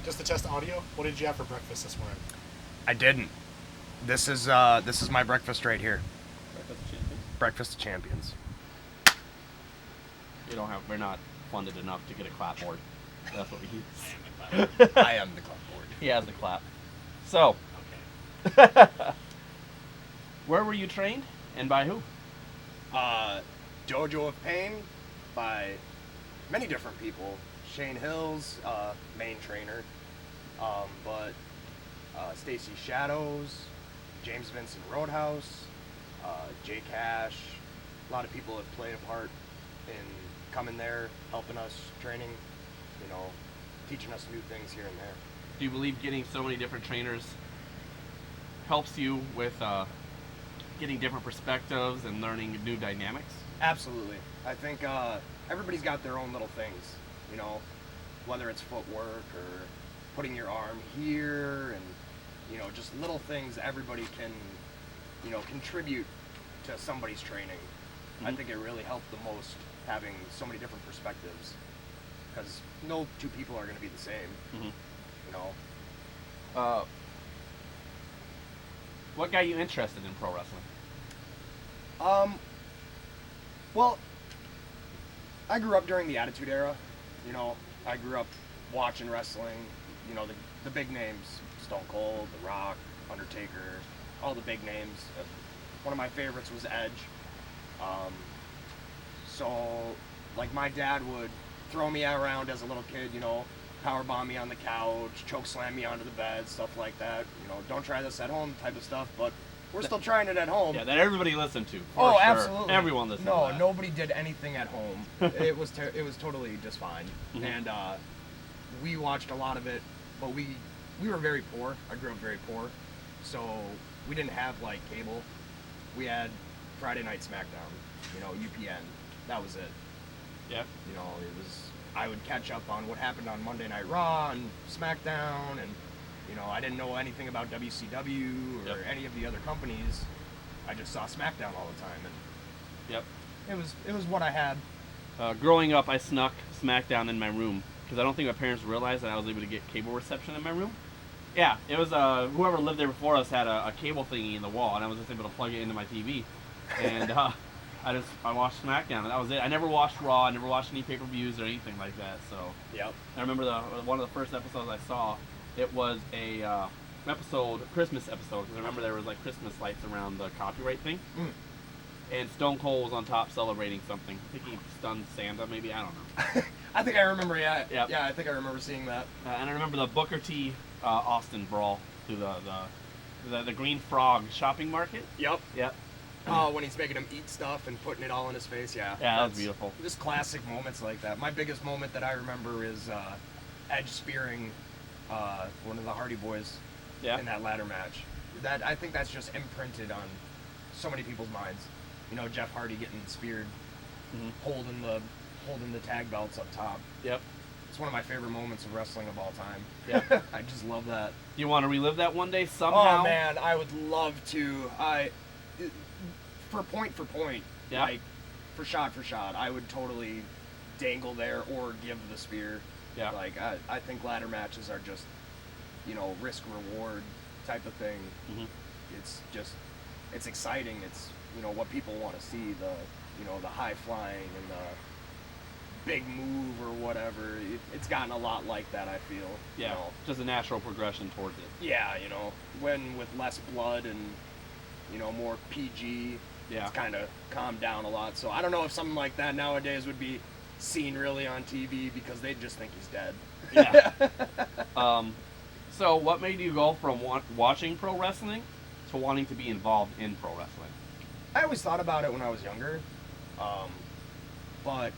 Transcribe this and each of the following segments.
Just to test the audio, what did you have for breakfast this morning? I didn't. This is my breakfast right here. Breakfast of Champions. Breakfast of champions. We're not funded enough to get a clapboard. That's what we use. I am the clapboard. He has the clap. So, Okay. where were you trained and by who? Dojo of Pain by many different people. Shane Hills, main trainer, but Stacy Shadows, James Vincent Roadhouse, Jay Cash. A lot of people have played a part in coming there, helping us, training, teaching us new things here and there. Do you believe getting so many different trainers helps you with getting different perspectives and learning new dynamics? Absolutely. I think everybody's got their own little things, whether it's footwork or putting your arm here and, just little things everybody can, contribute to somebody's training. I think it really helped the most having so many different perspectives because no two people are going to be the same, What got you interested in pro wrestling? Well, I grew up during the Attitude Era. I grew up watching wrestling. The big names: Stone Cold, The Rock, Undertaker, all the big names. One of my favorites was Edge. So, like, my dad would throw me around as a little kid. Power bomb me on the couch, choke slam me onto the bed, stuff like that. Don't try this at home type of stuff, but we're still trying it at home. Yeah, that everybody listened to. Oh, sure. absolutely. Everyone listened to that. Nobody did anything at home. It was totally just fine. And we watched a lot of it, but we were very poor. I grew up very poor, so we didn't have like cable. We had Friday Night SmackDown, UPN. That was it. Yeah. It was. I would catch up on what happened on Monday Night Raw and SmackDown, and I didn't know anything about WCW or any of the other companies. I just saw SmackDown all the time, and it was what I had. Growing up, I snuck SmackDown in my room because I don't think my parents realized that I was able to get cable reception in my room. Yeah, it was whoever lived there before us had a cable thingy in the wall, and I was just able to plug it into my TV, and I watched SmackDown, and that was it. I never watched Raw. I never watched any pay-per-views or anything like that. So I remember one of the first episodes I saw. It was a Christmas episode, because I remember there was like Christmas lights around the copyright thing, and Stone Cold was on top celebrating something. I think he stunned Santa, maybe, I don't know. I think I remember. Yeah, Yep. yeah. I think I remember seeing that. And I remember the Booker T Austin brawl through the Green Frog shopping market. Yep. Yep. Oh, when he's making him eat stuff and putting it all in his face, yeah. Yeah, that was beautiful. Just classic moments like that. My biggest moment that I remember is Edge spearing one of the Hardy Boys in that ladder match. I think that's just imprinted on so many people's minds. Jeff Hardy getting speared, holding the tag belts up top. Yep. It's one of my favorite moments of wrestling of all time. Yeah. I just love that. Do you want to relive that one day somehow? Oh man, I would love to. For point, like for shot, I would totally dangle there or give the spear. Yeah. Like I think ladder matches are just, risk reward type of thing. It's exciting. It's what people want to see, the high flying and the big move or whatever. It's gotten a lot like that, I feel. Yeah. Just a natural progression towards it. Yeah, when with less blood and more PG. Yeah. It's kind of calmed down a lot. So I don't know if something like that nowadays would be seen really on TV because they'd just think he's dead. Yeah. So what made you go from watching pro wrestling to wanting to be involved in pro wrestling? I always thought about it when I was younger, but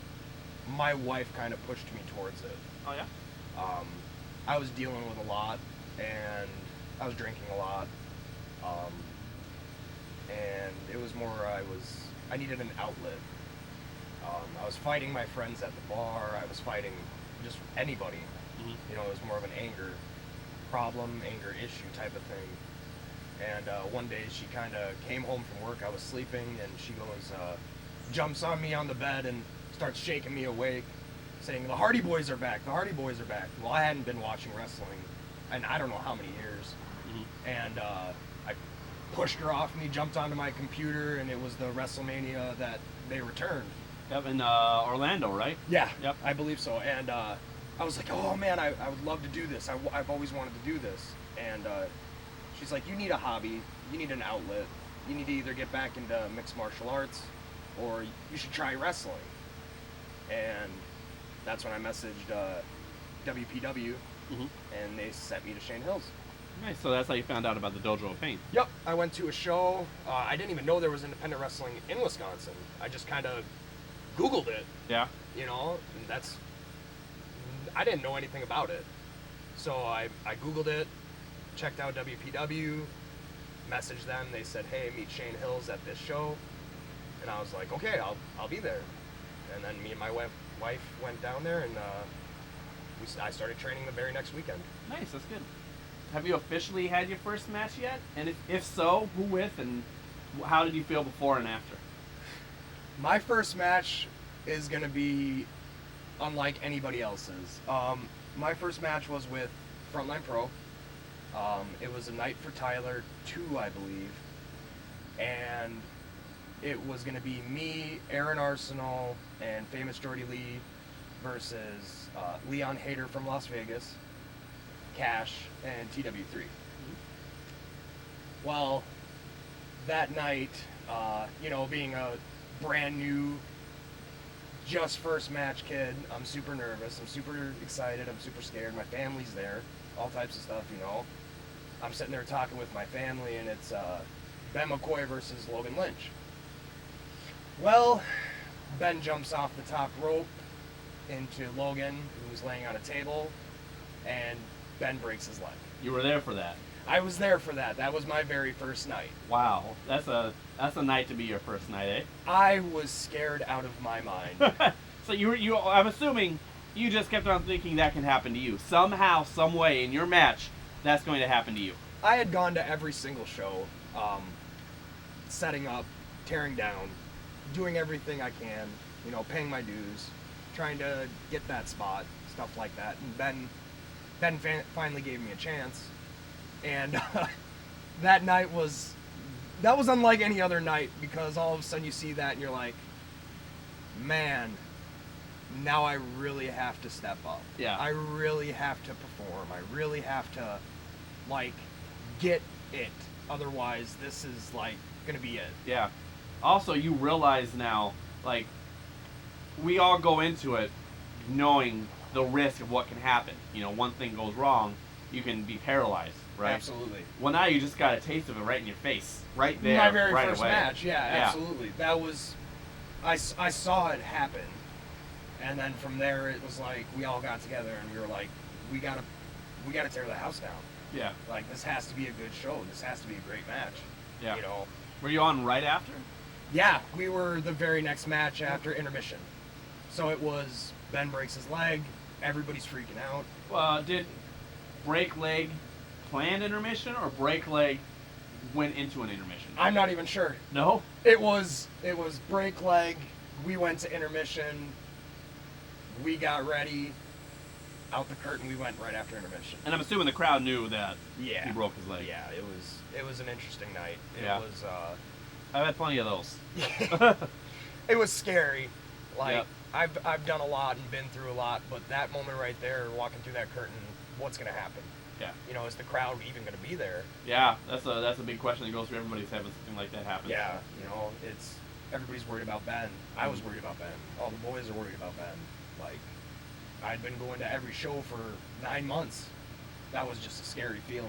my wife kind of pushed me towards it. Oh, yeah? I was dealing with a lot, and I was drinking a lot. And it was more I needed an outlet. I was fighting my friends at the bar. I was fighting just anybody. It was more of an anger problem, anger issue type of thing. And one day she kind of came home from work. I was sleeping, and she goes, jumps on me on the bed and starts shaking me awake. saying, the Hardy Boys are back, the Hardy Boys are back. Well, I hadn't been watching wrestling in I don't know how many years. And I pushed her off me, jumped onto my computer, and it was the WrestleMania that they returned. Yep, in Orlando, right? Yeah, Yep. I believe so. And I was like, oh man, I would love to do this. I've always wanted to do this. And she's like, you need a hobby, you need an outlet. You need to either get back into mixed martial arts or you should try wrestling. And that's when I messaged WPW, and they sent me to Shane Hills. Nice. So that's how you found out about the Dojo of Pain. Yep, I went to a show. I didn't even know there was independent wrestling in Wisconsin. I just kind of Googled it, Yeah. you know, and I didn't know anything about it. So I Googled it, checked out WPW, messaged them. They said, hey, meet Shane Hills at this show. And I was like, okay, I'll be there. And then me and my wife went down there, and I started training the very next weekend. Nice. That's good. Have you officially had your first match yet? And if so, who with, and how did you feel before and after? My first match is going to be unlike anybody else's. My first match was with Frontline Pro. It was a night for Tyler 2, I believe. And it was going to be me, Aaron Arsenal, and Famous Jordy Lee versus Leon Hader from Las Vegas, Cash, and TW3. Well, that night, being a brand new, just first match kid, I'm super nervous, I'm super excited, I'm super scared, my family's there, all types of stuff, I'm sitting there talking with my family, and it's Ben McCoy versus Logan Lynch. Well, Ben jumps off the top rope into Logan, who's laying on a table, and Ben breaks his leg. You were there for that. I was there for that. That was my very first night. Wow, that's a night to be your first night, eh? I was scared out of my mind. So you I'm assuming you just kept on thinking that can happen to you somehow, some way in your match. That's going to happen to you. I had gone to every single show, setting up, tearing down, doing everything I can, paying my dues, trying to get that spot, stuff like that. And Ben finally gave me a chance, and that night was unlike any other night, because all of a sudden you see that and you're like, man, now I really have to step up. Yeah. I really have to perform. I really have to, get it. Otherwise, this is, gonna be it. Yeah. Also, you realize now, we all go into it knowing the risk of what can happen. One thing goes wrong, you can be paralyzed, right? Absolutely. Well, now you just got a taste of it right in your face, right there, My very right first away. match, yeah, absolutely. That was, I saw it happen, and then from there it was like we all got together and we were like, we gotta tear the house down. Yeah. This has to be a good show. This has to be a great match. Yeah. Were you on right after? Yeah, we were the very next match after intermission. So it was Ben breaks his leg, everybody's freaking out. Did break leg planned intermission or break leg went into an intermission? I'm not even sure. No? It was break leg, we went to intermission, we got ready, out the curtain, we went right after intermission. And I'm assuming the crowd knew that Yeah. he broke his leg. Yeah, it was an interesting night. Yeah. It was I've had plenty of those. it was scary. Yep. I've done a lot and been through a lot, but that moment right there, walking through that curtain, what's gonna happen? Yeah. Is the crowd even gonna be there? Yeah, that's a big question that goes through everybody's head when something like that happens. Yeah, it's everybody's worried about Ben. I was worried about Ben. All the boys are worried about Ben. I'd been going to every show for 9 months. That was just a scary feeling.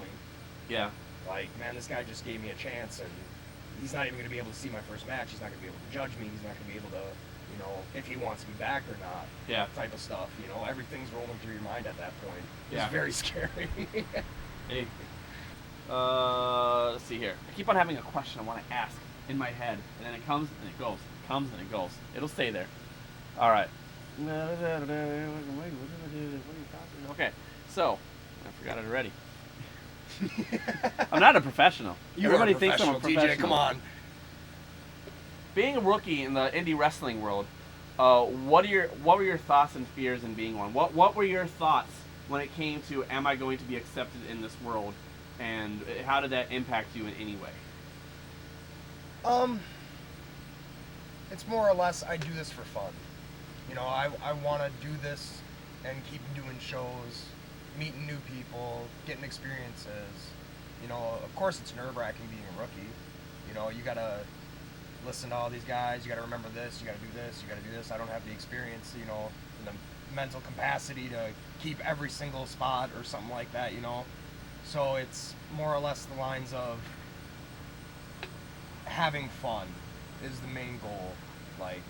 Yeah. Man, this guy just gave me a chance, and he's not even going to be able to see my first match. He's not going to be able to judge me. He's not going to be able to, if he wants me back or not. Yeah. Type of stuff. Everything's rolling through your mind at that point. Yeah. It's very scary. Hey. Let's see here. I keep on having a question I want to ask in my head, and then it comes and it goes. It comes and it goes. It'll stay there. All right. Okay, so I forgot it already. I'm not a professional. Everybody thinks I'm a professional. TJ, come on. Being a rookie in the indie wrestling world, what were your thoughts and fears in being one? What were your thoughts when it came to, am I going to be accepted in this world, and how did that impact you in any way? It's more or less I do this for fun. You know, I want to do this and keep doing shows, meeting new people, getting experiences. You know, of course it's nerve-wracking being a rookie. You know, you gotta listen to all these guys, you gotta remember this, you gotta do this, you gotta do this. I don't have the experience, you know, the mental capacity to keep every single spot or something like that, you know. So it's more or less the lines of having fun is the main goal. Like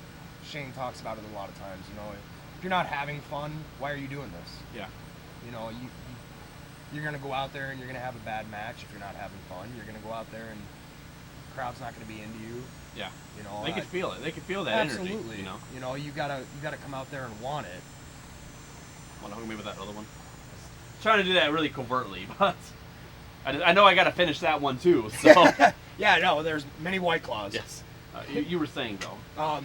Shane talks about it a lot of times, you know, if you're not having fun, why are you doing this? Yeah. You know, you're going to go out there and you're going to have a bad match if you're not having fun. You're going to go out there and the crowd's not going to be into you. Yeah. You know, they could feel it. They could feel that absolutely. energy. You know, you gotta come out there and want it. Want to hook me with that other one? Trying to do that really covertly, but I know I got to finish that one too. So yeah, no, there's many White Claws. yes, you were saying though.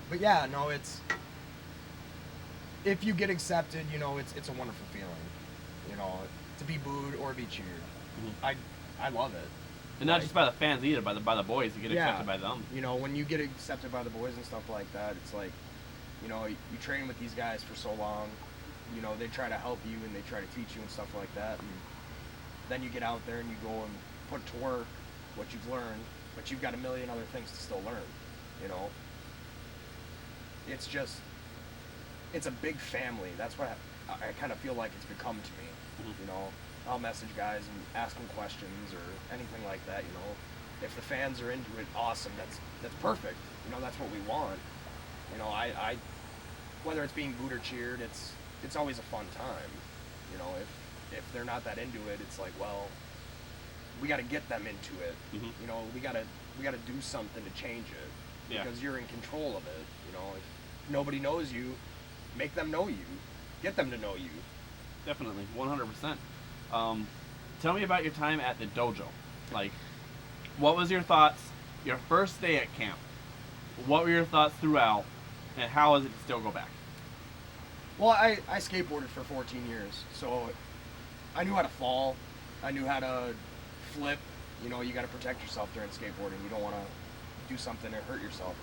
But yeah, no, it's if you get accepted, you know, it's a wonderful feeling. You know, to be booed or be cheered. Mm-hmm. I love it. And not just by the fans either, by the boys. You get yeah. accepted by them. You know, when you get accepted by the boys and stuff like that, it's like, you know, you train with these guys for so long. You know, they try to help you and they try to teach you and stuff like that. And then you get out there and you go and put to work what you've learned, but you've got a million other things to still learn. You know, it's just, it's a big family. That's what I kind of feel like it's become to me. Mm-hmm. You know, I'll message guys and ask them questions or anything like that. You know, if the fans are into it, awesome. That's perfect. You know, that's what we want. You know, I whether it's being booed or cheered, it's always a fun time. You know, if they're not that into it, it's like, well, we got to get them into it. Mm-hmm. You know, we got to do something to change it because you're in control of it. You know, if nobody knows you, make them know you, get them to know you. Definitely, 100%. Tell me about your time at the dojo. Like, what was your thoughts your first day at camp? What were your thoughts throughout, and how is it to still go back? Well, I skateboarded for 14 years, so I knew how to fall. I knew how to flip. You know, you got to protect yourself during skateboarding. You don't want to do something to hurt yourself.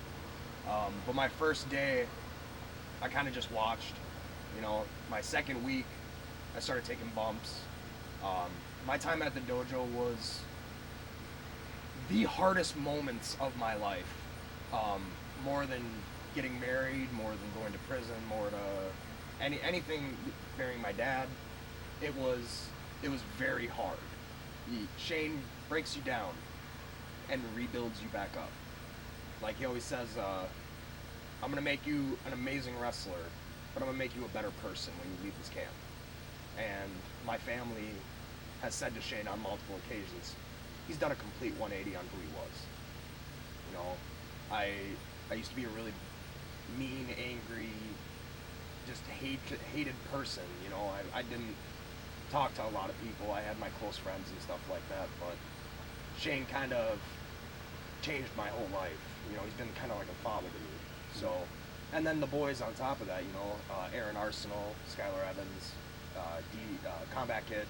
But my first day, I kind of just watched. You know, my second week, I started taking bumps. My time at the dojo was the hardest moments of my life. More than getting married, more than going to prison, more to anything burying my dad. It was very hard. Shane breaks you down and rebuilds you back up. Like he always says, I'm gonna make you an amazing wrestler, but I'm gonna make you a better person when you leave this camp. And my family has said to Shane on multiple occasions, he's done a complete 180 on who he was. You know, I used to be a really mean, angry, just hated person. You know, I didn't talk to a lot of people. I had my close friends and stuff like that, but Shane kind of changed my whole life. You know, he's been kind of like a father to me. So, and then the boys on top of that, you know, Aaron Arsenal, Skylar Evans, Combat Kid.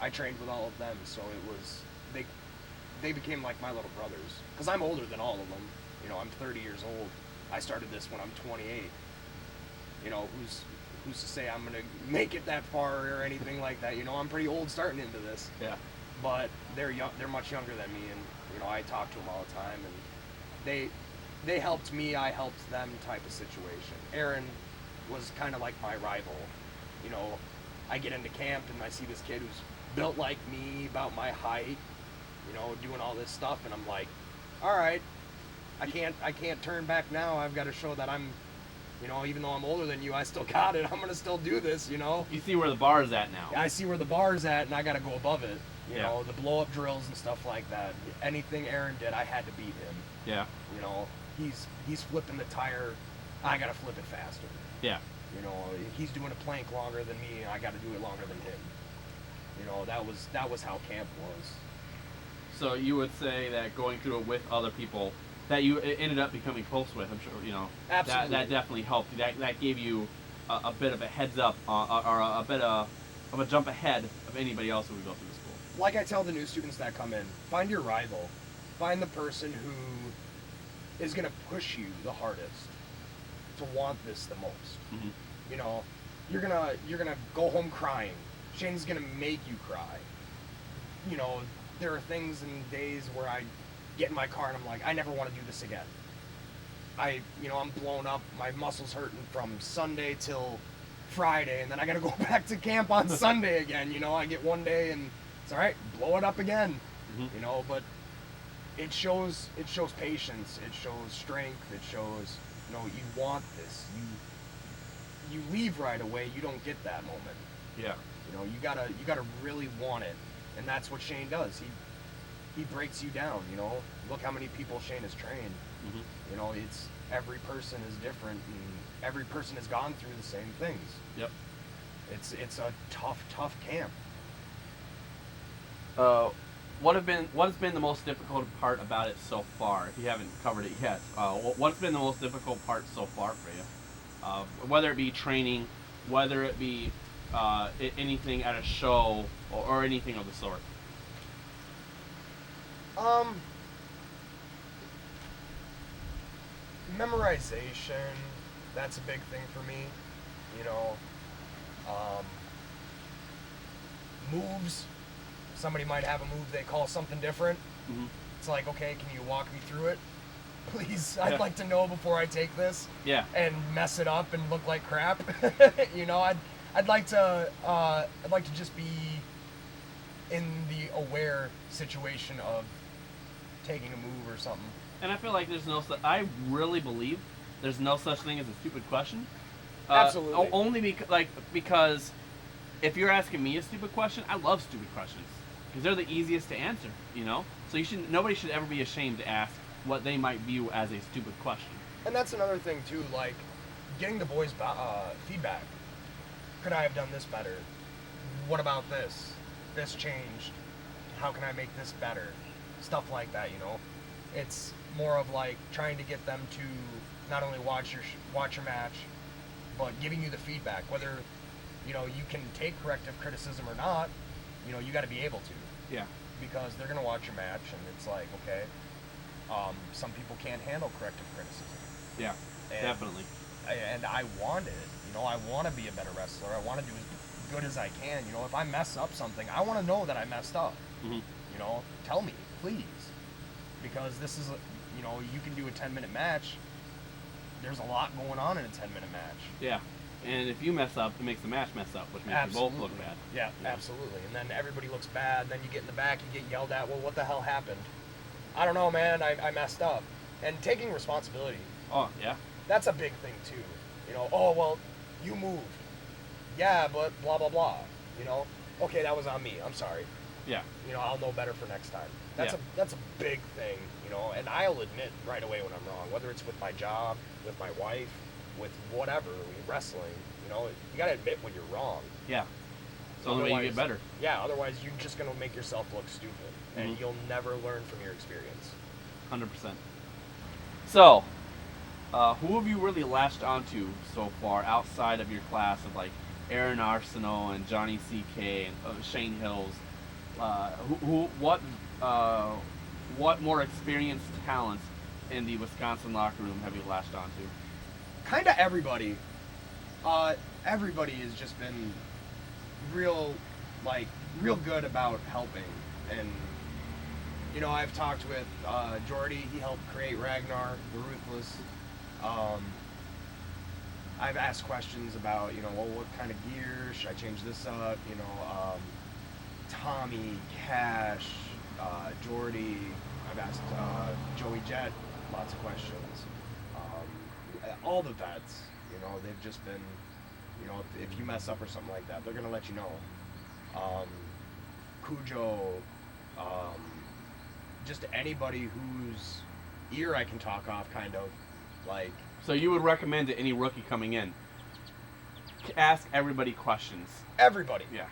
I trained with all of them, so it was they became like my little brothers. Because I'm older than all of them. You know, I'm 30 years old. I started this when I'm 28. You know, who's to say I'm gonna make it that far or anything like that? You know, I'm pretty old starting into this. Yeah. But they're young. They're much younger than me, and you know, I talk to them all the time, and they helped me. I helped them type of situation. Aaron was kind of like my rival. You know, I get into camp and I see this kid who's built like me, about my height, you know, doing all this stuff, and I'm like, all right, I can't turn back now. I've got to show that I'm, you know, even though I'm older than you, I still got it. I'm gonna still do this, you know. You see where the bar is at now. I see where the bar is at, and I got to go above it. You Yeah. know, the blow up drills and stuff like that. Anything Aaron did, I had to beat him. Yeah. You know, he's flipping the tire, I got to flip it faster. Yeah. You know, he's doing a plank longer than me, I got to do it longer than him. You know, that was how camp was. So you would say that going through it with other people that you ended up becoming close with. I'm sure you know. Absolutely. That definitely helped. That gave you a bit of a heads up, or a bit of a jump ahead of anybody else who would go through the school. Like I tell the new students that come in, find your rival. Find the person who is going to push you the hardest to want this the most. Mm-hmm. You know, you're gonna go home crying. Shane's gonna make you cry. You know, there are things and days where I get in my car and I'm like, I never want to do this again. I'm blown up. My muscles hurting from Sunday till Friday, and then I gotta go back to camp on Sunday again. You know, I get one day and it's all right, blow it up again. Mm-hmm. You know, but it shows patience. It shows strength. It shows, you know, you want this. You leave right away. You don't get that moment. Yeah. You know, you gotta really want it, and that's what Shane does. He breaks you down. You know, look how many people Shane has trained. Mm-hmm. You know, it's every person is different, and every person has gone through the same things. Yep. It's a tough camp. What has been the most difficult part about it so far? If you haven't covered it yet, what's been the most difficult part so far for you? Whether it be training, whether it be anything at a show or anything of the sort. Memorization, that's a big thing for me. You know, moves. Somebody might have a move they call something different. Mm-hmm. It's like, okay, can you walk me through it? Please, Yeah. I'd like to know before I take this. Yeah. And mess it up and look like crap. You know, I'd like to just be in the aware situation of taking a move or something. And I feel like I really believe there's no such thing as a stupid question. Absolutely. Only because if you're asking me a stupid question, I love stupid questions because they're the easiest to answer. You know, so nobody should ever be ashamed to ask what they might view as a stupid question. And that's another thing too, like getting the boys' feedback. Could I have done this better? What about this? This changed. How can I make this better? Stuff like that, you know. It's more of like trying to get them to not only watch your match, but giving you the feedback. Whether you know you can take corrective criticism or not, you know you got to be able to. Yeah. Because they're gonna watch your match, and it's like, okay, some people can't handle corrective criticism. Yeah. Definitely. And I want it. You know, I want to be a better wrestler. I want to do as good as I can. You know, if I mess up something, I want to know that I messed up. Mm-hmm. You know, tell me, please. Because this is, you know, you can do a 10-minute match. There's a lot going on in a 10-minute match. Yeah. And if you mess up, it makes the match mess up, which makes you both look bad. Yeah, absolutely. And then everybody looks bad. Then you get in the back, you get yelled at. Well, what the hell happened? I don't know, man. I messed up. And taking responsibility. Oh, yeah. That's a big thing, too. You know, oh, well, you moved. Yeah, but blah, blah, blah. You know? Okay, that was on me. I'm sorry. Yeah. You know, I'll know better for next time. That's a big thing, you know, and I'll admit right away when I'm wrong, whether it's with my job, with my wife, with whatever, wrestling, you know, you gotta admit when you're wrong. Yeah. So the way you get better. Yeah, otherwise you're just gonna make yourself look stupid, and Mm-hmm. you'll never learn from your experience. 100%. So, who have you really latched onto so far outside of your class of like Aaron Arsenault and Johnny CK and Shane Hills? What more experienced talents in the Wisconsin locker room have you latched onto? Kind of everybody. Everybody has just been real good about helping. And, you know, I've talked with Jordy. He helped create Ragnar the Ruthless. I've asked questions about, you know, well, what kind of gear? Should I change this up? You know, Tommy, Cash, Jordy. I've asked Joey Jett lots of questions. All the vets, you know, they've just been, you know, if you mess up or something like that, they're going to let you know. Cujo, just anybody whose ear I can talk off, kind of, like. So you would recommend to any rookie coming in, ask everybody questions. Everybody. Yeah.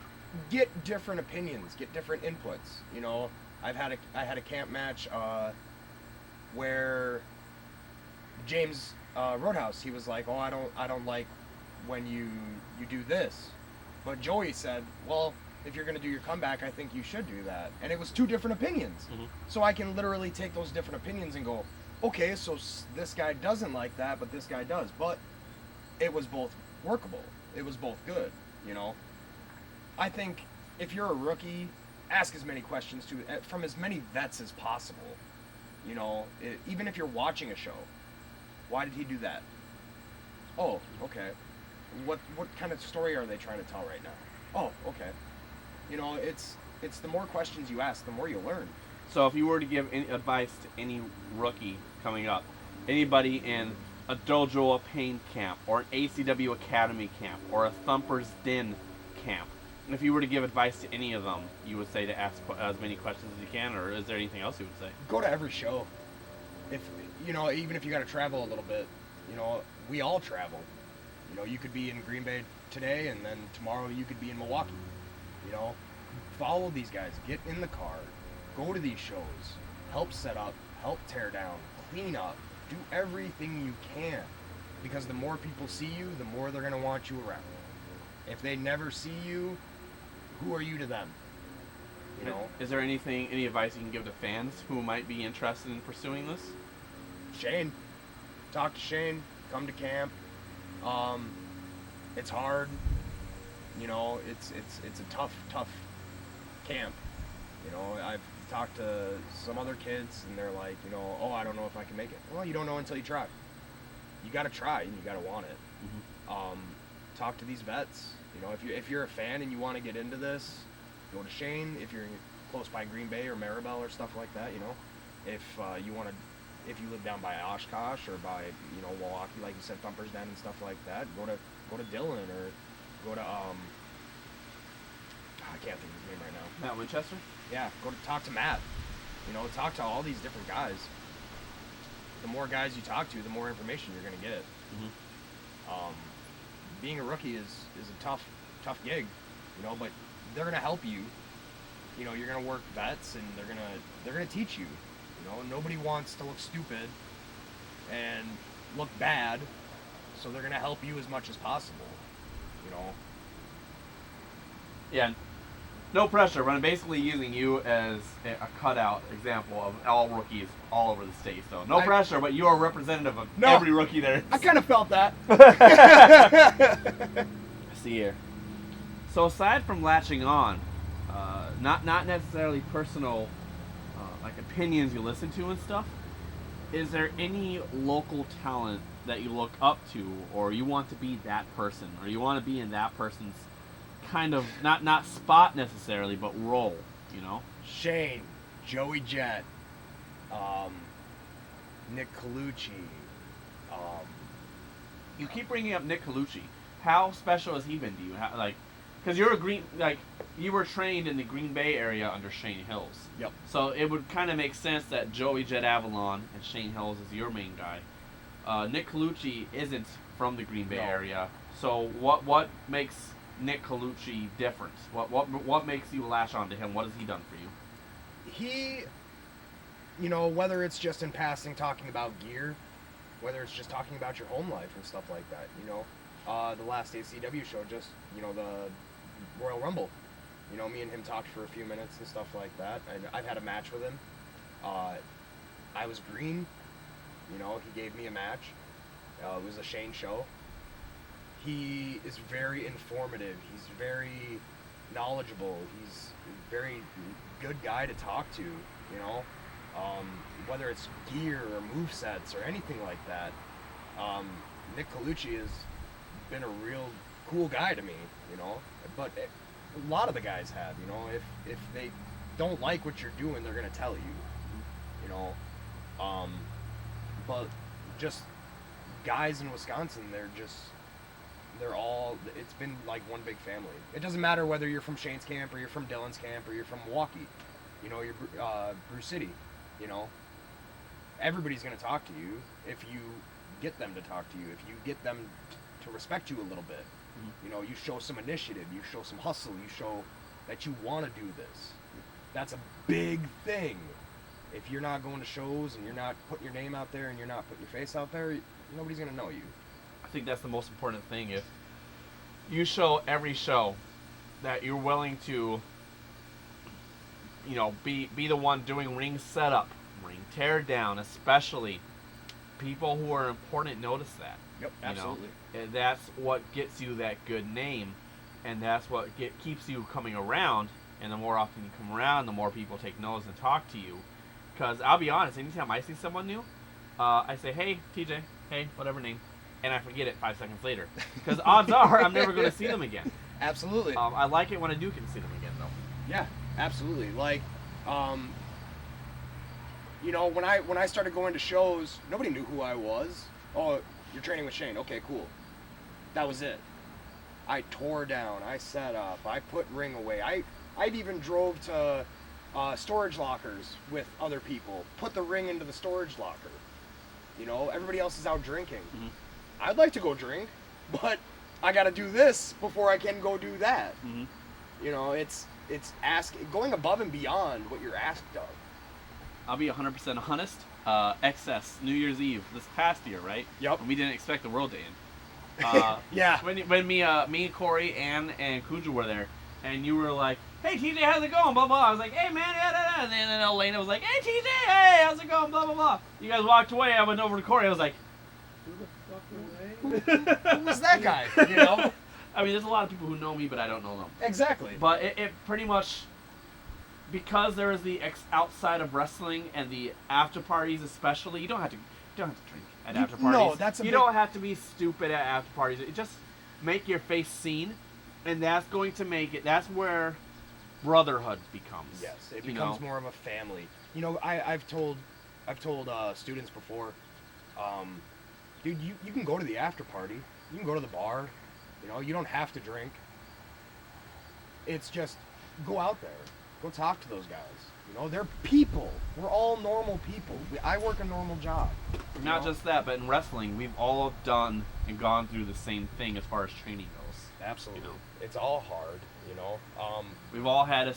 Get different opinions, get different inputs. You know, I had a camp match where James Roadhouse, he was like, oh, I don't like when you do this. But Joey said, well, if you're going to do your comeback, I think you should do that. And it was two different opinions. Mm-hmm. So I can literally take those different opinions and go, okay, so this guy doesn't like that, but this guy does. But it was both workable. It was both good, you know. I think if you're a rookie, ask as many questions from as many vets as possible. You know, even if you're watching a show, why did he do that? Oh, okay. What kind of story are they trying to tell right now? Oh, okay. You know, it's the more questions you ask, the more you learn. So if you were to give any advice to any rookie coming up, anybody in a Dojo of Pain camp, or an ACW Academy camp, or a Thumper's Den camp, and if you were to give advice to any of them, you would say to ask as many questions as you can, or is there anything else you would say? Go to every show. If you know, even if you got to travel a little bit, you know, we all travel. You know, you could be in Green Bay today, and then tomorrow you could be in Milwaukee. You know, follow these guys. Get in the car. Go to these shows. Help set up. Help tear down. Clean up. Do everything you can. Because the more people see you, the more they're going to want you around. If they never see you, who are you to them? You know? Is there any advice you can give to fans who might be interested in pursuing this? Shane. Talk to Shane. Come to camp. It's hard. You know, it's a tough camp. You know, I've talked to some other kids, and they're like, you know, oh, I don't know if I can make it. Well, you don't know until you try. You got to try, and you got to want it. Mm-hmm. Talk to these vets. You know, if you're a fan and you want to get into this, go to Shane. If you're close by Green Bay or Maribel or stuff like that, you know, if you live down by Oshkosh or by, you know, Milwaukee, like you said, Thumper's Den and stuff like that, go to Dylan, or go to I can't think of his name right now. Matt Winchester? Yeah, go to talk to Matt. You know, talk to all these different guys. The more guys you talk to, the more information you're gonna get. Mm-hmm. Being a rookie is a tough gig, you know, but they're gonna help you. You know, you're gonna work vets, and they're gonna teach you. You know, nobody wants to look stupid and look bad, so they're gonna help you as much as possible. You know. Yeah. No pressure, but I'm basically using you as a cutout example of all rookies all over the state. So no pressure, but you are representative of every rookie there is. I kind of felt that. Let's see here. So aside from latching on, not necessarily personal like opinions you listen to and stuff, is there any local talent that you look up to, or you want to be that person, or you want to be in that person's kind of not spot necessarily, but role, you know? Shane, Joey Jett, Nick Colucci. You keep bringing up Nick Colucci. How special has he been to you? Because you're you were trained in the Green Bay area under Shane Hills. Yep. So it would kind of make sense that Joey Jett Avalon and Shane Hills is your main guy. Nick Colucci isn't from the Green Bay area. So what makes Nick Colucci different? What makes you latch on to him? What has he done for you? He, you know, whether it's just in passing talking about gear, whether it's just talking about your home life and stuff like that, you know. The last ACW show, just, you know, the Royal Rumble, you know, me and him talked for a few minutes and stuff like that. And I've had a match with him. I was green, you know, he gave me a match. It was a Shane show. He is very informative. He's very knowledgeable. He's a very good guy to talk to, you know. Whether it's gear or movesets or anything like that. Nick Colucci has been a real cool guy to me, you know. But a lot of the guys have, you know. If they don't like what you're doing, they're gonna tell you, you know. But just guys in Wisconsin, they're all, it's been like one big family. It doesn't matter whether you're from Shane's camp or you're from Dylan's camp or you're from Milwaukee, you know, you're Brew City, you know. Everybody's going to talk to you if you get them to talk to you, if you get them to respect you a little bit. Mm-hmm. You know, you show some initiative, you show some hustle, you show that you want to do this. That's a big thing. if you're not going to shows and you're not putting your name out there and you're not putting your face out there, nobody's gonna know you. I think that's the most important thing. If you show every show that you're willing to, be the one doing ring setup, ring tear down, especially people who are important notice that. Yep, absolutely. And that's what gets you that good name, and that's what keeps you coming around. And the more often you come around, the more people take notice and talk to you. Because I'll be honest, anytime I see someone new, I say, "Hey, TJ, hey, whatever name," and I forget it 5 seconds later. Because odds are I'm never going to see them again. Absolutely. I like it when I do get to see them again, though. Yeah, absolutely. Like, when I started going to shows, nobody knew who I was. Oh, you're training with Shane. Okay, cool. That was it. I tore down. I set up. I put ring away. I'd even drove to storage lockers with other people. Put the ring into the storage locker. Everybody else is out drinking. Mm-hmm. I'd like to go drink, but I got to do this before I can go do that. Mm-hmm. It's going above and beyond what you're asked of. I'll be 100% honest. Excess New Year's Eve this past year, right? Yep. And we didn't expect the world to end. Yeah. When me, Corey, and Kuja were there, and you were like, "Hey TJ, how's it going?" Blah blah. I was like, "Hey man, yeah." And then Elena was like, "Hey TJ, hey, how's it going?" Blah blah blah. You guys walked away. I went over to Corey. I was like, "Who the fuck away?" Who was that guy? I mean, there's a lot of people who know me, but I don't know them. Exactly. But it pretty much, because there is the outside of wrestling and the after parties, especially, you don't have to drink at after parties. No, that's you don't have to be stupid at after parties. It just make your face seen, and that's going to make it. That's where brotherhood becomes. Yes, it becomes more of a family. I've told students before, dude, you can go to the after party. You can go to the bar. You don't have to drink. It's just go out there. Go talk to those guys. They're people. We're all normal people. I work a normal job. Not just that, but in wrestling, we've all done and gone through the same thing as far as training goes. Absolutely. It's all hard, We've all had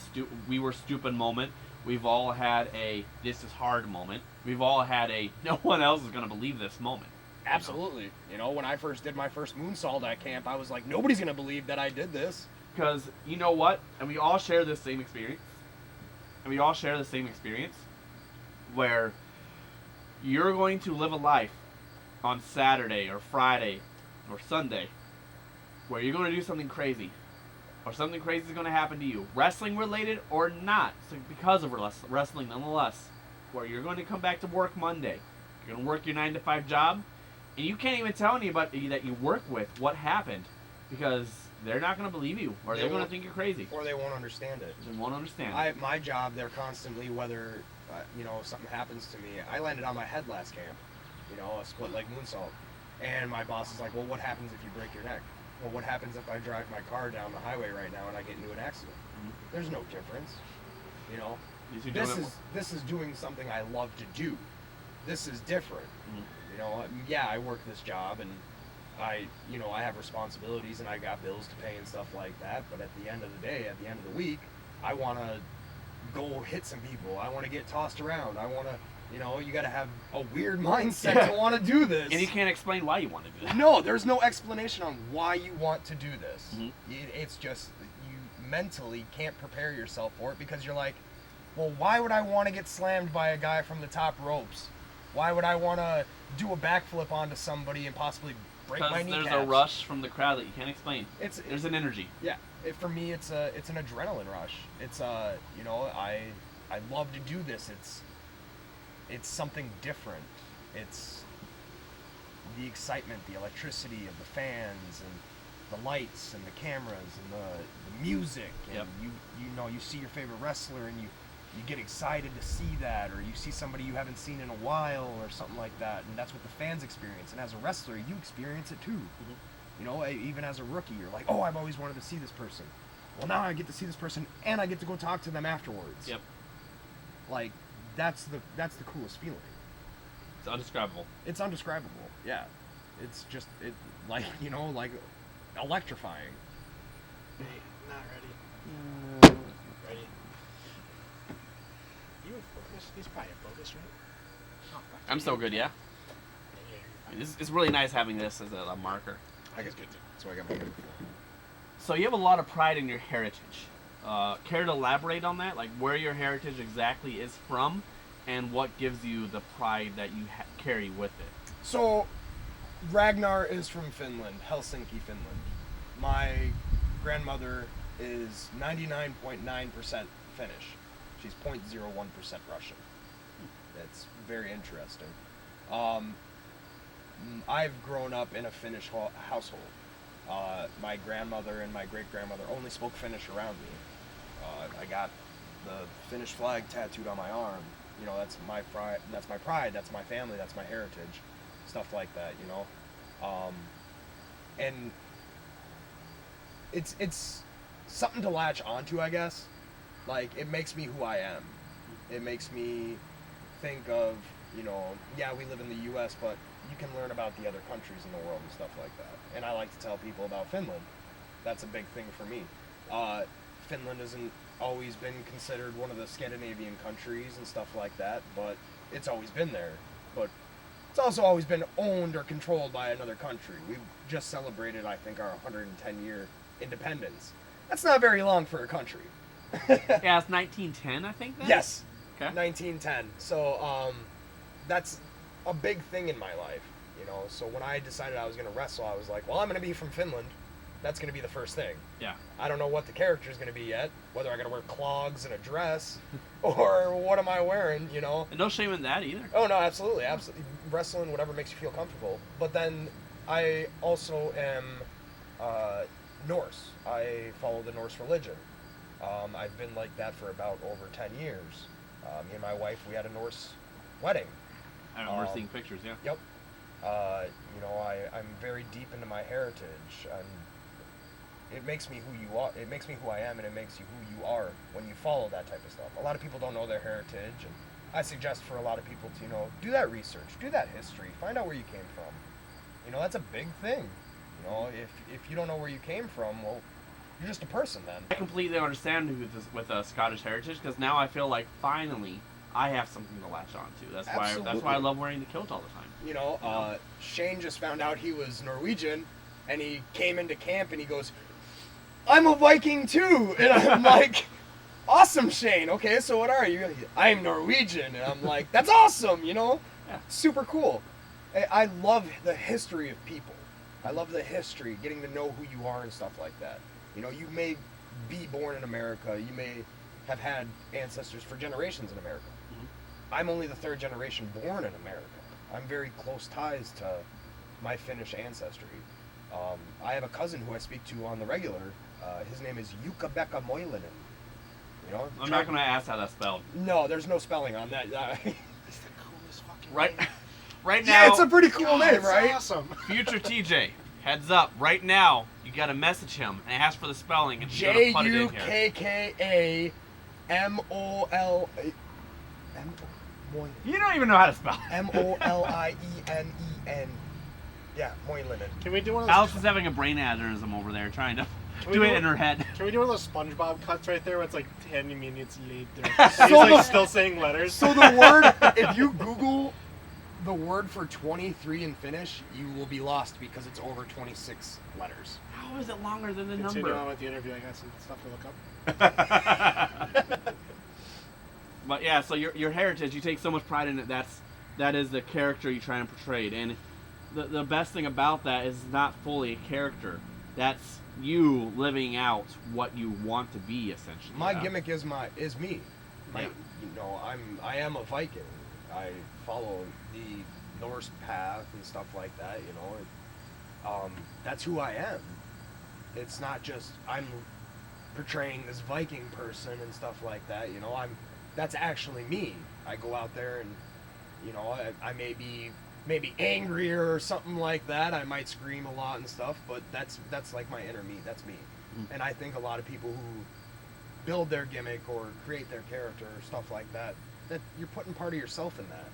we were stupid moment. We've all had a this is hard moment. We've all had a no one else is going to believe this moment. Absolutely. When I first did my first moonsault at camp, I was like, nobody's going to believe that I did this. Because you know what? And we all share this same experience. Where you're going to live a life on Saturday or Friday or Sunday where you're going to do something crazy. Or something crazy is going to happen to you. Wrestling related or not. So because of wrestling nonetheless. Where you're going to come back to work Monday. You're going to work your 9-to-5 job. And you can't even tell anybody that you work with what happened. Because they're not going to believe you. Or they're going to think you're crazy. Or they won't understand it. They won't understand it. My job, they're constantly, whether, something happens to me. I landed on my head last camp. A split leg moonsault. And my boss is like, well, what happens if you break your neck? Well, what happens if I drive my car down the highway right now and I get into an accident? Mm-hmm. There's no difference. This is doing something I love to do. This is different. Mm-hmm. Yeah, I work this job and I have responsibilities and I got bills to pay and stuff like that. But at the end of the day, at the end of the week, I want to go hit some people. I want to get tossed around. I want to, you got to have a weird mindset to want to do this. And you can't explain why you want to do that. No, there's no explanation on why you want to do this. Mm-hmm. It's just you mentally can't prepare yourself for it because you're like, well, why would I want to get slammed by a guy from the top ropes? Why would I want to do a backflip onto somebody and possibly break my kneecaps? There's a rush from the crowd that you can't explain. There's an energy. Yeah, for me, it's an adrenaline rush. It's I love to do this. It's something different. It's the excitement, the electricity of the fans and the lights and the cameras and the music. And yep. You see your favorite wrestler and you get excited to see that, or you see somebody you haven't seen in a while or something like that, and that's what the fans experience. And as a wrestler, you experience it too. Mm-hmm. Even as a rookie, you're like, oh, I've always wanted to see this person. Well, now I get to see this person and I get to go talk to them afterwards. Yep. Like, that's the coolest feeling. It's indescribable. It's indescribable. Yeah. It's just like electrifying. Hey, not ready. Ready. you focus? He's probably a focus, right? Oh, fuck. I'm so good, yeah. It's really nice having this as a marker. I guess good. So I got my gimmick for. So you have a lot of pride in your heritage. Care to elaborate on that? Like where your heritage exactly is from, and what gives you the pride that you carry with it? So, Ragnar is from Finland, Helsinki, Finland. My grandmother is 99.9% Finnish. She's 0.01% Russian. That's very interesting. I've grown up in a Finnish household. My grandmother and my great-grandmother only spoke Finnish around me. I got the Finnish flag tattooed on my arm. You know, that's my pride. That's my pride. That's my family. That's my heritage. Stuff like that. You know, and it's something to latch onto, I guess. Like, it makes me who I am. It makes me think of, you know, yeah, we live in the U.S., but you can learn about the other countries in the world and stuff like that. And I like to tell people about Finland. That's a big thing for me. Finland hasn't always been considered one of the Scandinavian countries and stuff like that, but it's always been there. But it's also always been owned or controlled by another country. We've just celebrated, I think, our 110-year independence. That's not very long for a country. Yeah, it's 1910, I think. Then? Yes. Okay. 1910. So that's a big thing in my life, you know. So when I decided I was going to wrestle, I was like, well, I'm going to be from Finland. That's going to be the first thing. Yeah. I don't know what the character is going to be yet, whether I got to wear clogs and a dress, or what am I wearing, you know. And no shame in that either. Oh, no, absolutely, absolutely. Wrestling, whatever makes you feel comfortable. But then I also am Norse. I follow the Norse religion. I've been like that for about over 10 years. Me and my wife, we had a Norse wedding. I remember seeing pictures, yeah. Yep. You know, I'm very deep into my heritage, and it makes me who you are. It makes me who I am, and it makes you who you are when you follow that type of stuff. A lot of people don't know their heritage, and I suggest for a lot of people to, you know, do that research, do that history, find out where you came from. You know, that's a big thing. You know, if you don't know where you came from, well, you're just a person then. I completely understand with Scottish heritage, because now I feel like finally I have something to latch on to. That's why I love wearing the kilt all the time. You know, Shane just found out he was Norwegian, and he came into camp and he goes, I'm a Viking too! And I'm like, awesome, Shane. Okay, so what are you? I'm Norwegian. And I'm like, that's awesome, you know? Yeah. Super cool. I love the history of people. I love the history, getting to know who you are and stuff like that. You know, you may be born in America. You may have had ancestors for generations in America. Mm-hmm. I'm only the third generation born in America. I'm very close ties to my Finnish ancestry. I have a cousin who I speak to on the regular. His name is Jukka-Pekka Moilinen. You know, I'm not going to ask how that's spelled. No, there's no spelling on that. It's the coolest fucking Right, name. right now. Yeah, it's a pretty cool name, It's right? awesome. Future TJ, heads up, right now, you got to message him and ask for the spelling, and he's going to put it in here. Jukkkamolinen. You don't even know how to spell it. Molinen. Yeah, Moilinen. Can we do one of those? Alice is having a brain aneurysm over there, trying to Can do we it do in her head. Can we do one of those SpongeBob cuts right there where it's like 10 minutes later? So He's like the- still saying letters. So the word, if you Google the word for 23 in Finnish, you will be lost because it's over 26 letters. How is it longer than the Continue number? on with the interview. I got some stuff to look up. But yeah, so your heritage, you take so much pride in it. That is the character you try and portray, and the best thing about that is not fully a character. That's you living out what you want to be, essentially. My gimmick is me. Yeah. You know, I am a Viking. I follow the Norse path and stuff like that. You know, that's who I am. It's not just I'm portraying this Viking person and stuff like that. You know, that's actually me. I go out there and, you know, I may be maybe angrier or something like that. I might scream a lot and stuff, but that's like my inner me. That's me. Mm. And I think a lot of people who build their gimmick or create their character or stuff like that, that you're putting part of yourself in that.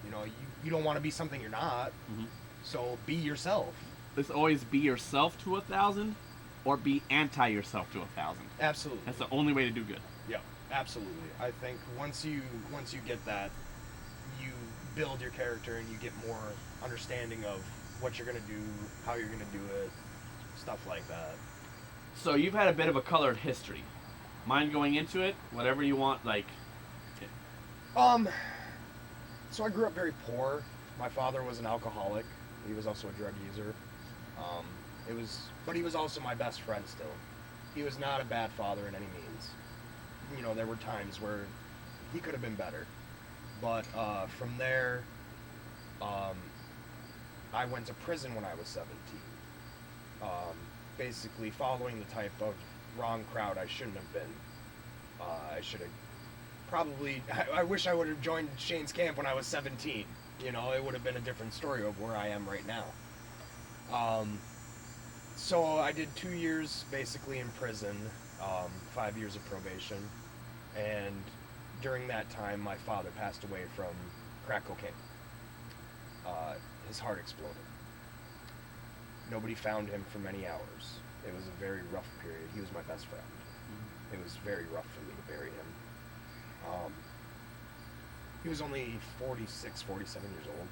You know, you don't want to be something you're not. Mm-hmm. So be yourself. Let's always be yourself to 1,000, or be anti yourself to 1,000. Absolutely. That's the only way to do good. Yeah, Absolutely. I think once you get that, you build your character and you get more understanding of what you're gonna do, how you're gonna do it, stuff like that. So you've had a bit of a colored history. Mind going into it? Whatever you want, like. So I grew up very poor. My father was an alcoholic. He was also a drug user. But he was also my best friend still. He was not a bad father in any means. You know, there were times where he could have been better. But from there, I went to prison when I was 17. Basically following the type of wrong crowd I shouldn't have been. I should have probably, I wish I would have joined Shane's camp when I was 17. You know, it would have been a different story of where I am right now. So I did 2 years basically in prison, 5 years of probation, and during that time my father passed away from crack cocaine. His heart exploded. Nobody found him for many hours. It was a very rough period. He was my best friend. It was very rough for me to bury him. He was only 46, 47 years old.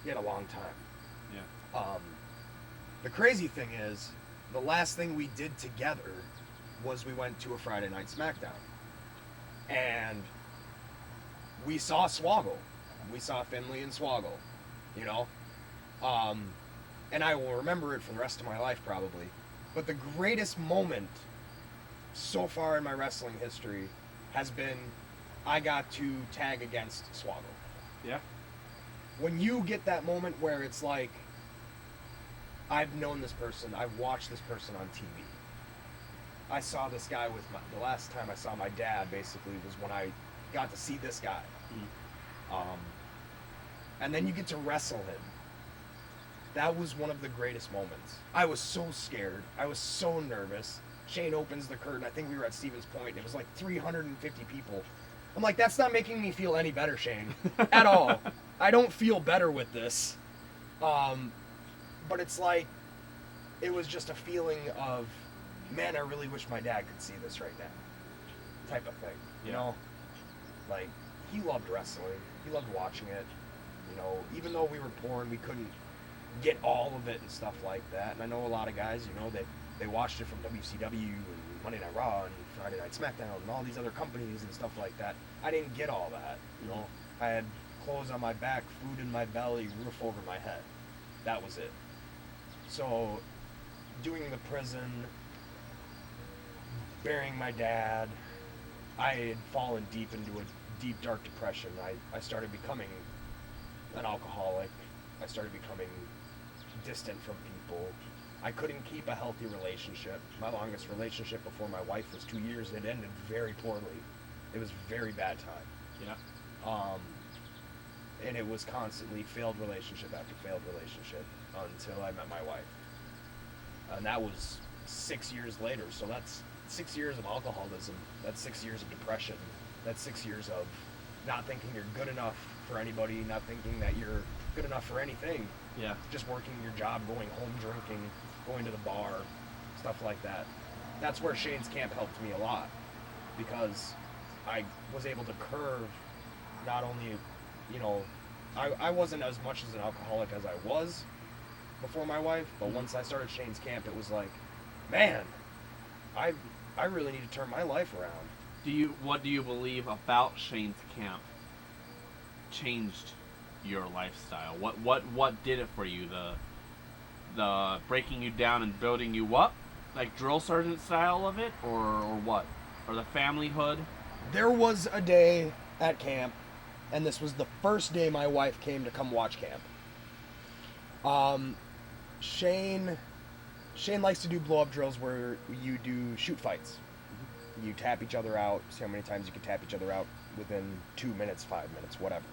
He had a long time. Yeah. The crazy thing is, the last thing we did together was we went to a Friday night SmackDown. And we saw Swoggle. We saw Finley and Swoggle, you know? And I will remember it for the rest of my life probably. But the greatest moment so far in my wrestling history has been I got to tag against Swoggle. Yeah. When you get that moment where it's like, I've known this person, I've watched this person on TV. I saw this guy the last time I saw my dad basically was when I got to see this guy. And then you get to wrestle him. That was one of the greatest moments. I was so scared. I was so nervous. Shane opens the curtain. I think we were at Stevens Point, and it was like 350 people. I'm like, that's not making me feel any better, Shane, at all. I don't feel better with this. But it's like, it was just a feeling of, man, I really wish my dad could see this right now, type of thing, you know? Like, he loved wrestling. He loved watching it. You know, even though we were poor and we couldn't get all of it and stuff like that. And I know a lot of guys, you know, they watched it from WCW and Monday Night Raw and Friday Night SmackDown and all these other companies and stuff like that. I didn't get all that, you know. I had clothes on my back, food in my belly, roof over my head. That was it. So, doing the prison, burying my dad, I had fallen deep into a deep, dark depression. I started becoming an alcoholic. I started becoming distant from people. I couldn't keep a healthy relationship. My longest relationship before my wife was 2 years, and it ended very poorly. It was a very bad time. Yeah. And it was constantly failed relationship after failed relationship until I met my wife. And that was 6 years later. So that's 6 years of alcoholism. That's 6 years of depression. That's 6 years of not thinking you're good enough for anybody, not thinking that you're good enough for anything. Yeah. Just working your job, going home drinking, going to the bar, stuff like that. That's where Shane's camp helped me a lot, because I was able to curve not only, you know, I wasn't as much as an alcoholic as I was before my wife, but once I started Shane's camp, it was like, man, I really need to turn my life around. What do you believe about Shane's camp changed your lifestyle? What did it for you? The breaking you down and building you up, like drill sergeant style of it, or what? Or the familyhood? There was a day at camp, and this was the first day my wife came to come watch camp. Shane likes to do blow-up drills where you do shoot fights. You tap each other out, see how many times you can tap each other out within 2 minutes, 5 minutes, whatever.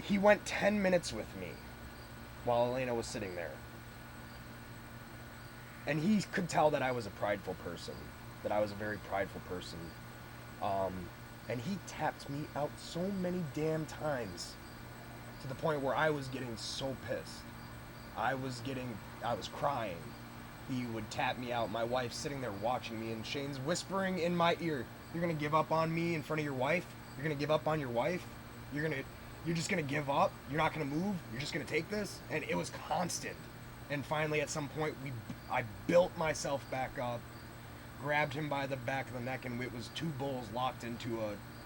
He went 10 minutes with me while Elena was sitting there. And he could tell that I was a prideful person, that I was a very prideful person. And he tapped me out so many damn times to the point where I was getting so pissed. I was crying. he would tap me out. My wife's sitting there watching me, and Shane's whispering in my ear, "You're gonna give up on me in front of your wife? You're gonna give up on your wife? You're just gonna give up? You're not gonna move? You're just gonna take this?" And it was constant. And finally, at some point, I built myself back up, grabbed him by the back of the neck, and it was two bulls locked into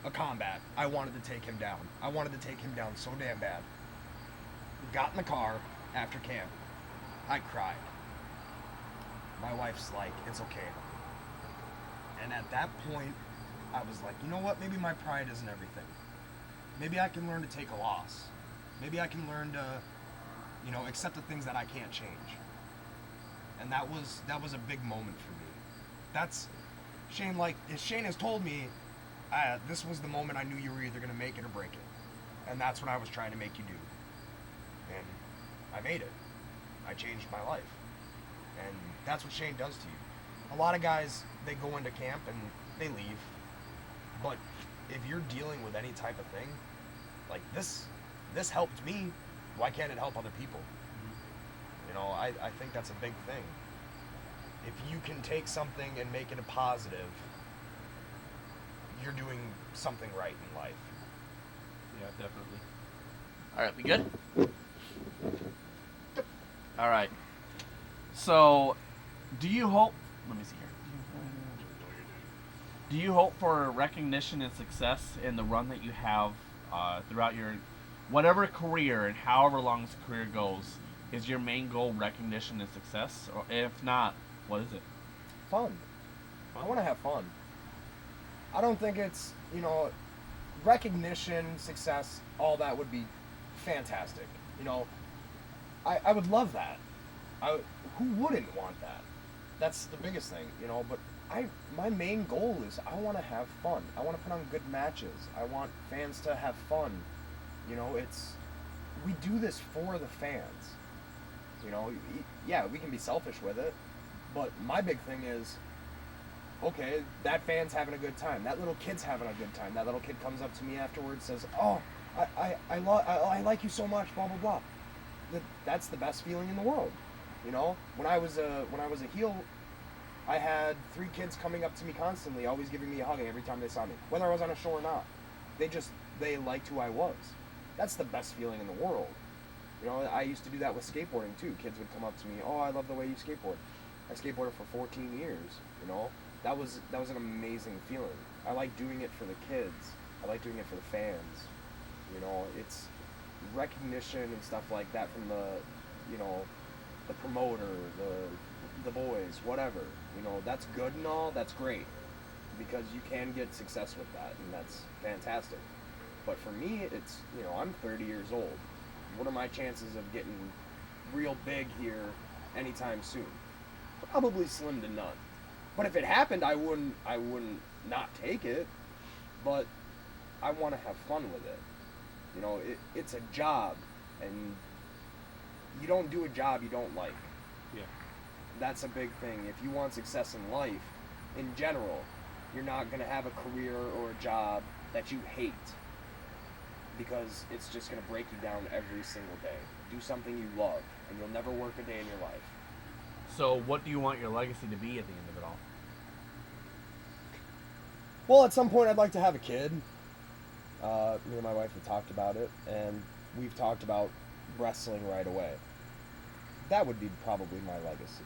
a combat. I wanted to take him down. I wanted to take him down so damn bad. Got in the car after camp. I cried. My wife's like, "It's okay." And at that point, I was like, you know what? Maybe my pride isn't everything. Maybe I can learn to take a loss. Maybe I can learn to, accept the things that I can't change. And that was a big moment for me. That's Shane. Like Shane has told me, this was the moment I knew you were either gonna make it or break it, and that's what I was trying to make you do. And I made it. I changed my life. And that's what Shane does to you. A lot of guys, they go into camp and they leave. But if you're dealing with any type of thing, like this helped me, why can't it help other people? I think that's a big thing. If you can take something and make it a positive, you're doing something right in life. Yeah, definitely. All right, we good? All right. So, do you hope? Let me see here. Do you hope for recognition and success in the run that you have throughout your whatever career and however long this career goes? Is your main goal recognition and success, or if not, what is it? Fun. I want to have fun. I don't think it's recognition, success, all that would be fantastic. I would love that. Who wouldn't want that? That's the biggest thing, but my main goal is I want to have fun. I want to put on good matches. I want fans to have fun. We do this for the fans. Yeah, we can be selfish with it, but my big thing is, okay, that fan's having a good time. That little kid's having a good time. That little kid comes up to me afterwards, says, "Oh, I like you so much, blah blah blah." That's the best feeling in the world. When I was a heel, I had 3 kids coming up to me constantly, always giving me a hug every time they saw me, whether I was on a show or not. They liked who I was. That's the best feeling in the world. I used to do that with skateboarding too. Kids would come up to me, "Oh, I love the way you skateboard." I skateboarded for 14 years. That was an amazing feeling. I like doing it for the kids. I like doing it for the fans. It's recognition and stuff like that from the promoter, the boys, whatever. That's good and all. That's great because you can get success with that, and that's fantastic. But for me, it's I'm 30 years old. What are my chances of getting real big here anytime soon? Probably slim to none. But if it happened, I wouldn't not take it. But I want to have fun with it. It's a job, and you don't do a job you don't like. Yeah. That's a big thing. If you want success in life, in general, you're not going to have a career or a job that you hate, because it's just going to break you down every single day. Do something you love, and you'll never work a day in your life. So, what do you want your legacy to be at the end of it all? Well, at some point, I'd like to have a kid. Me and my wife have talked about it, and we've talked about wrestling right away. That would be probably my legacy.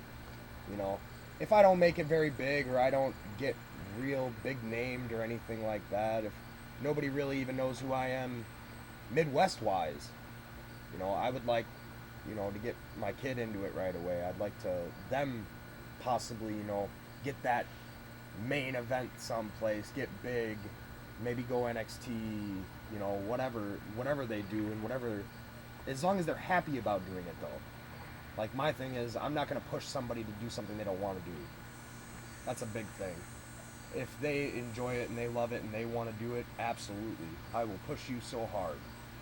If I don't make it very big, or I don't get real big named or anything like that, if nobody really even knows who I am Midwest-wise, I would like, to get my kid into it right away. I'd like to them possibly, get that main event someplace, get big, maybe go NXT, whatever they do, and as long as they're happy about doing it, though. Like, my thing is, I'm not going to push somebody to do something they don't want to do. That's a big thing. If they enjoy it and they love it and they want to do it, absolutely. I will push you so hard,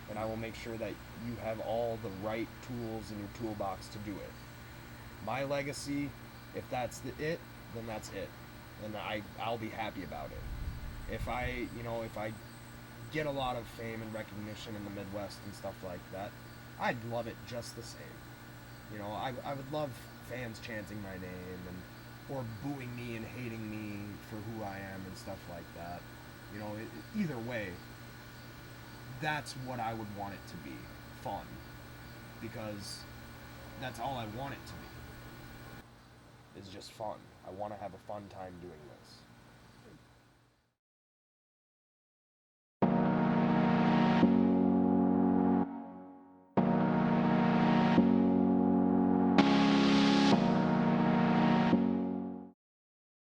and I will make sure that you have all the right tools in your toolbox to do it. My legacy, if that's it, then that's it. And I'll be happy about it. If I get a lot of fame and recognition in the Midwest and stuff like that, I'd love it just the same. I would love fans chanting my name or booing me and hating me for who I am and stuff like that. You know, either way, that's what I would want it to be, fun, because that's all I want it to be. It's just fun. I want to have a fun time doing this.